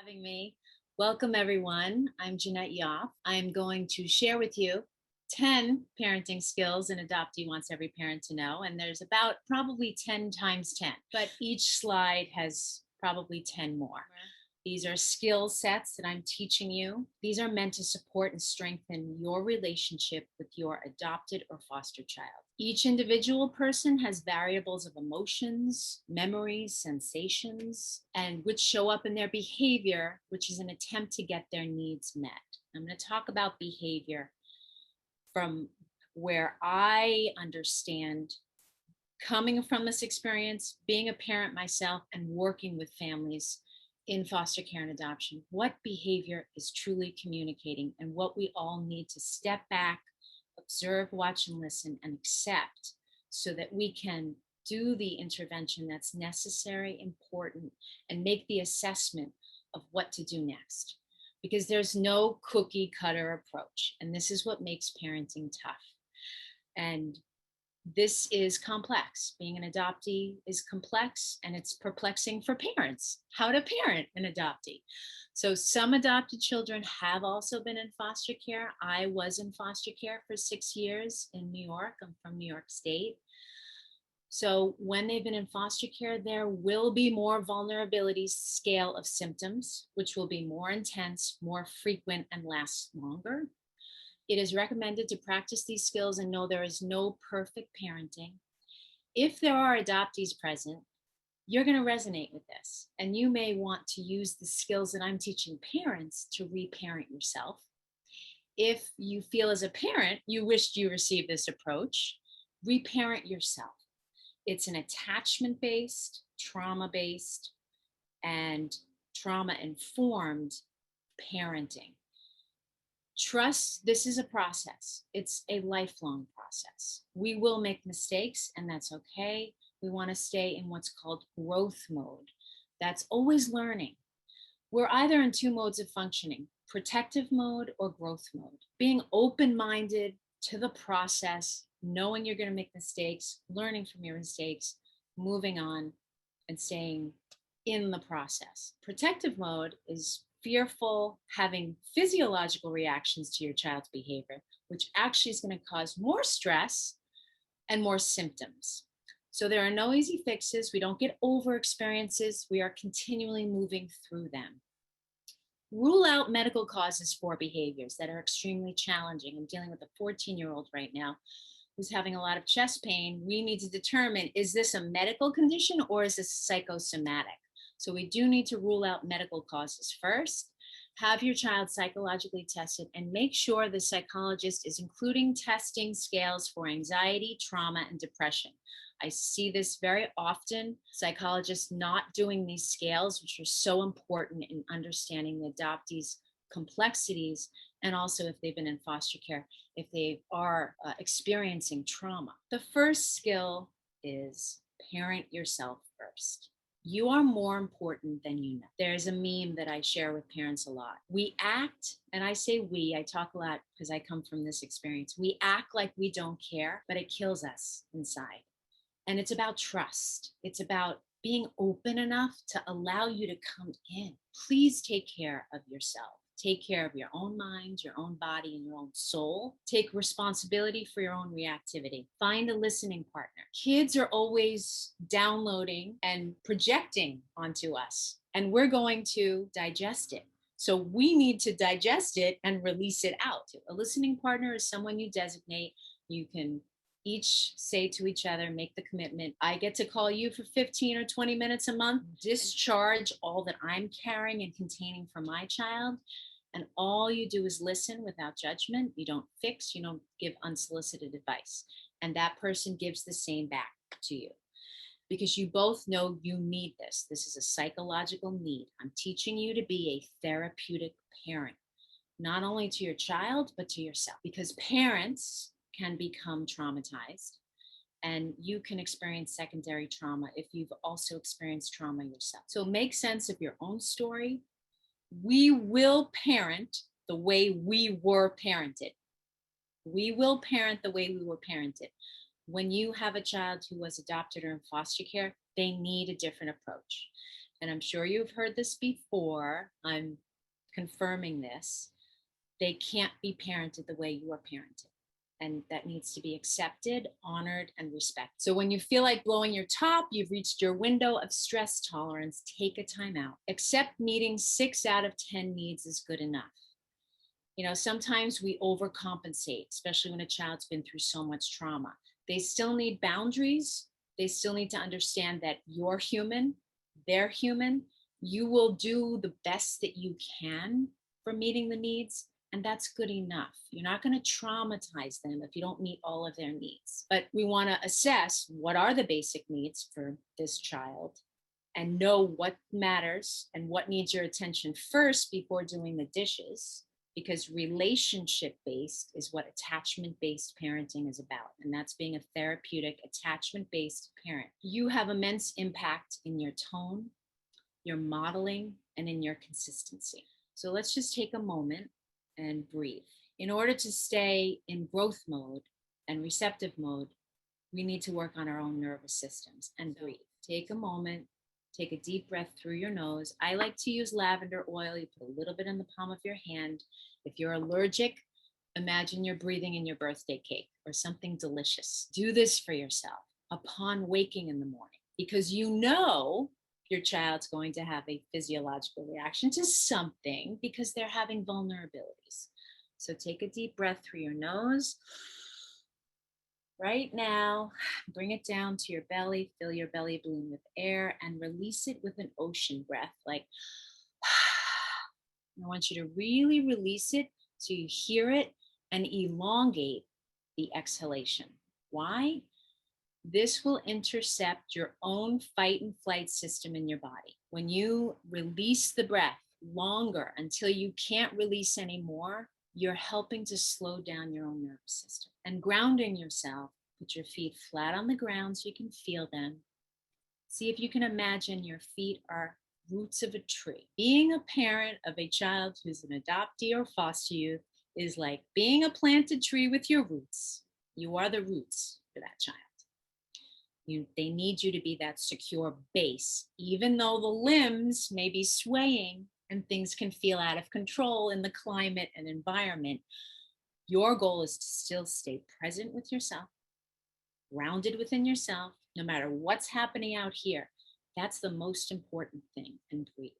Having me. Welcome, everyone. I'm Jeanette-ically. I'm going to share with you 10 parenting skills an adoptee wants every parent to know. And there's about probably 10 times 10, but each slide has probably 10 more. These are skill sets that I'm teaching you. These are meant to support and strengthen your relationship with your adopted or foster child. Each individual person has variables of emotions, memories, sensations, and which show up in their behavior, which is an attempt to get their needs met. I'm going to talk about behavior from where I understand, coming from this experience, being a parent myself, and working with families in foster care and adoption, what behavior is truly communicating and what we all need to step back, observe, watch, and listen, and accept so that we can do the intervention that's necessary, important, and make the assessment of what to do next. Because there's no cookie cutter approach. And this is what makes parenting tough. And this is complex. Being an adoptee is complex, and it's perplexing for parents how to parent an adoptee. So some adopted children have also been in foster care. I was in foster care for 6 years in New York. I'm from New York State. So when they've been in foster care, there will be more vulnerability scale of symptoms, which will be more intense, more frequent, and last longer. It is recommended to practice these skills and know there is no perfect parenting. If there are adoptees present, you're going to resonate with this, and you may want to use the skills that I'm teaching parents to reparent yourself. If you feel as a parent, you wished you received this approach, reparent yourself. It's an attachment-based, trauma-based, and trauma-informed parenting. Trust, this is a process. It's a lifelong process. We will make mistakes, and that's okay. We want to stay in what's called growth mode. That's always learning. We're either in two modes of functioning, protective mode or growth mode. Being open-minded to the process, knowing you're going to make mistakes, learning from your mistakes, moving on, and staying in the process. Protective mode is fearful, having physiological reactions to your child's behavior, which actually is going to cause more stress and more symptoms. So there are no easy fixes. We don't get over experiences. We are continually moving through them. Rule out medical causes for behaviors that are extremely challenging. I'm dealing with a 14-year-old right now who's having a lot of chest pain. We need to determine, is this a medical condition or is this psychosomatic? So we do need to rule out medical causes first. Have your child psychologically tested and make sure the psychologist is including testing scales for anxiety, trauma, and depression. I see this very often, psychologists not doing these scales, which are so important in understanding the adoptees' complexities, and also if they've been in foster care, if they are experiencing trauma. The first skill is parent yourself first. You are more important than you know. There's a meme that I share with parents a lot. We act, and I say we, I talk a lot because I come from this experience. We act like we don't care, but it kills us inside. And it's about trust. It's about being open enough to allow you to come in. Please take care of yourself. Take care of your own mind, your own body, and your own soul. Take responsibility for your own reactivity. Find a listening partner. Kids are always downloading and projecting onto us, and we're going to digest it. So we need to digest it and release it out. A listening partner is someone you designate. You can each say to each other, make the commitment. I get to call you for 15 or 20 minutes a month, discharge all that I'm carrying and containing for my child. And all you do is listen without judgment. You don't fix, you don't give unsolicited advice. And that person gives the same back to you because you both know you need this. This is a psychological need. I'm teaching you to be a therapeutic parent, not only to your child, but to yourself, because parents can become traumatized, and you can experience secondary trauma if you've also experienced trauma yourself. So make sense of your own story. We will parent the way we were parented. We will parent the way we were parented. When you have a child who was adopted or in foster care, they need a different approach. and I'm sure you've heard this before, I'm confirming this, they can't be parented the way you are parented. And that needs to be accepted, honored, and respected. So when you feel like blowing your top, you've reached your window of stress tolerance, take a time out. Accept meeting 6 out of 10 needs is good enough. Sometimes we overcompensate, especially when a child's been through so much trauma. They still need boundaries. They still need to understand that you're human, they're human. You will do the best that you can for meeting the needs, and that's good enough. You're not going to traumatize them if you don't meet all of their needs. But we want to assess what are the basic needs for this child and know what matters and what needs your attention first before doing the dishes, because relationship-based is what attachment-based parenting is about. And that's being a therapeutic, attachment-based parent. You have immense impact in your tone, your modeling, and in your consistency. So let's just take a moment and breathe. In order to stay in growth mode and receptive mode, we need to work on our own nervous systems and breathe. Take a moment, take a deep breath through your nose. I like to use lavender oil. You put a little bit in the palm of your hand. If you're allergic, imagine you're breathing in your birthday cake or something delicious. Do this for yourself upon waking in the morning, because your child's going to have a physiological reaction to something because they're having vulnerabilities. So take a deep breath through your nose. Right now, bring it down to your belly, fill your belly balloon with air, and release it with an ocean breath, like, I want you to really release it so you hear it and elongate the exhalation. Why? This will intercept your own fight and flight system in your body. When you release the breath longer until you can't release anymore, you're helping to slow down your own nervous system. And grounding yourself, put your feet flat on the ground so you can feel them. See if you can imagine your feet are roots of a tree. Being a parent of a child who's an adoptee or foster youth is like being a planted tree with your roots. You are the roots for that child. They need you to be that secure base, even though the limbs may be swaying and things can feel out of control in the climate and environment. Your goal is to still stay present with yourself, grounded within yourself, no matter what's happening out here. That's the most important thing, and breathe.